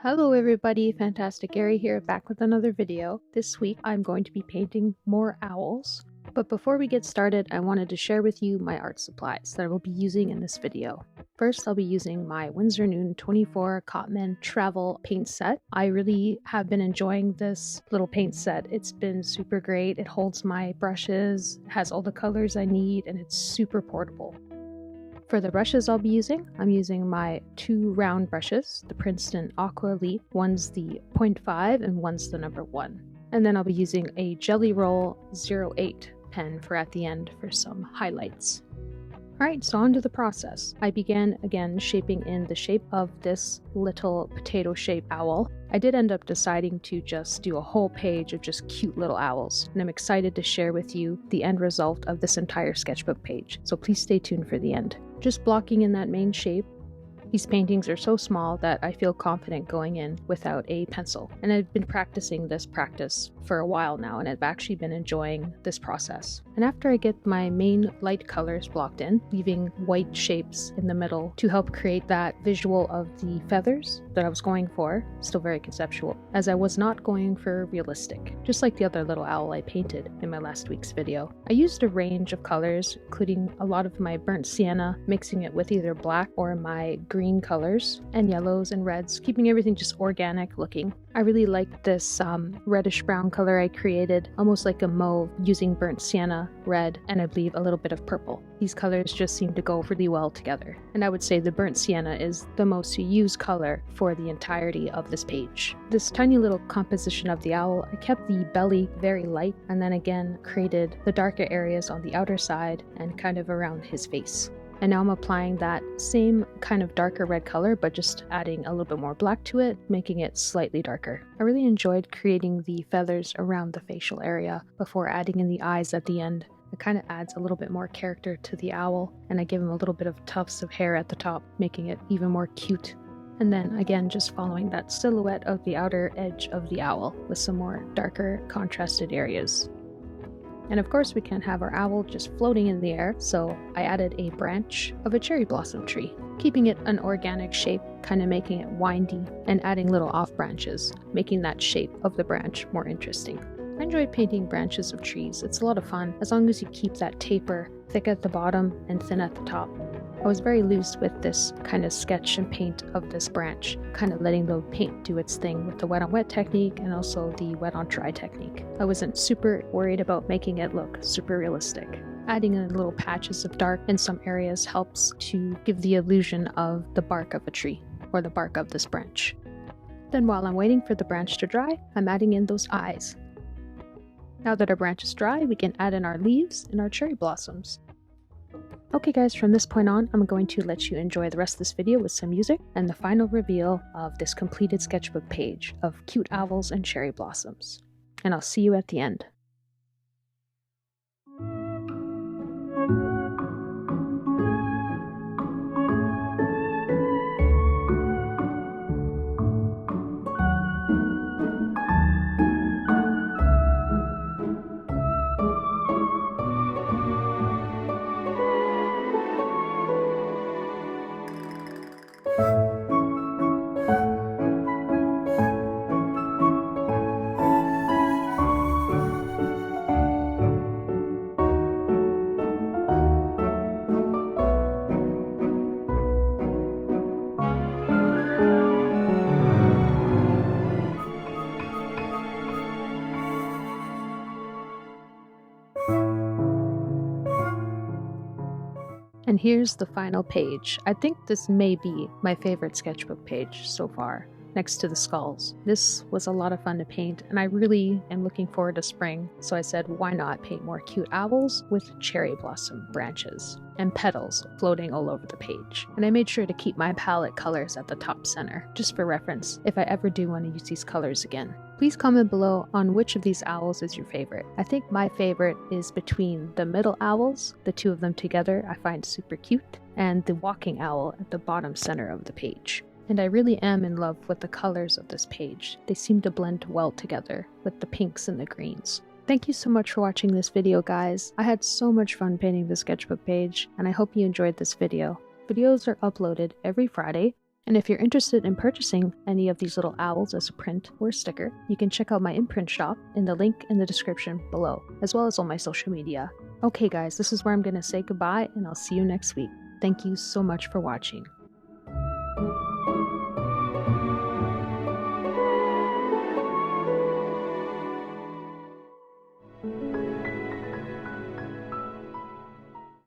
Hello everybody, Fantasticairy here, back with another video. This week I'm going to be painting more owls. But before we get started, I wanted to share with you my art supplies that I will be using in this video. First, I'll be using my Winsor Newton 24 Cotman travel paint set. I really have been enjoying this little paint set. It's been super great. It holds my brushes, has all the colors I need, and it's super portable. For the brushes I'm using my two round brushes, the Princeton Aqua Elite. One's the 0.5 and one's the number 1. And then I'll be using a Jelly Roll 08 pen for at the end for some highlights. Alright, so on to the process. I began again shaping in the shape of this little potato-shaped owl. I did end up deciding to just do a whole page of just cute little owls, and I'm excited to share with you the end result of this entire sketchbook page, so please stay tuned for the end. Just blocking in that main shape. These paintings are so small that I feel confident going in without a pencil, and I've been practicing this practice for a while now, and I've actually been enjoying this process. And after I get my main light colors blocked in, leaving white shapes in the middle to help create that visual of the feathers that I was going for, still very conceptual, as I was not going for realistic, just like the other little owl I painted in my last week's video. I used a range of colors, including a lot of my burnt sienna, mixing it with either black or my green colors, and yellows and reds, keeping everything just organic looking. I really like this reddish brown color I created, almost like a mauve, using burnt sienna, red, and I believe a little bit of purple. These colors just seem to go really well together, and I would say the burnt sienna is the most used color for the entirety of this page. This tiny little composition of the owl, I kept the belly very light, and then again created the darker areas on the outer side and kind of around his face. And now I'm applying that same kind of darker red color, but just adding a little bit more black to it, making it slightly darker. I really enjoyed creating the feathers around the facial area before adding in the eyes at the end. It kind of adds a little bit more character to the owl, and I give him a little bit of tufts of hair at the top, making it even more cute. And then again, just following that silhouette of the outer edge of the owl with some more darker contrasted areas. And of course we can't have our owl just floating in the air, so I added a branch of a cherry blossom tree, keeping it an organic shape, kind of making it windy, and adding little off branches, making that shape of the branch more interesting. I enjoy painting branches of trees. It's a lot of fun, as long as you keep that taper thick at the bottom and thin at the top. I was very loose with this kind of sketch and paint of this branch, kind of letting the paint do its thing with the wet on wet technique and also the wet on dry technique. I wasn't super worried about making it look super realistic. Adding in little patches of dark in some areas helps to give the illusion of the bark of a tree, or the bark of this branch. Then while I'm waiting for the branch to dry, I'm adding in those eyes. Now that our branch is dry, we can add in our leaves and our cherry blossoms. Okay guys, from this point on, I'm going to let you enjoy the rest of this video with some music and the final reveal of this completed sketchbook page of cute owls and cherry blossoms. And I'll see you at the end. And here's the final page. I think this may be my favorite sketchbook page so far, next to the skulls. This was a lot of fun to paint, and I really am looking forward to spring, so I said why not paint more cute owls with cherry blossom branches and petals floating all over the page. And I made sure to keep my palette colors at the top center, just for reference if I ever do want to use these colors again. Please comment below on which of these owls is your favorite. I think my favorite is between the middle owls, the two of them together I find super cute, and the walking owl at the bottom center of the page. And I really am in love with the colors of this page. They seem to blend well together with the pinks and the greens. Thank you so much for watching this video, guys. I had so much fun painting the sketchbook page, and I hope you enjoyed this video. Videos are uploaded every Friday, And if you're interested in purchasing any of these little owls as a print or a sticker, you can check out my imprint shop in the link in the description below, as well as on my social media. Okay guys, this is where I'm going to say goodbye, and I'll see you next week. Thank you so much for watching.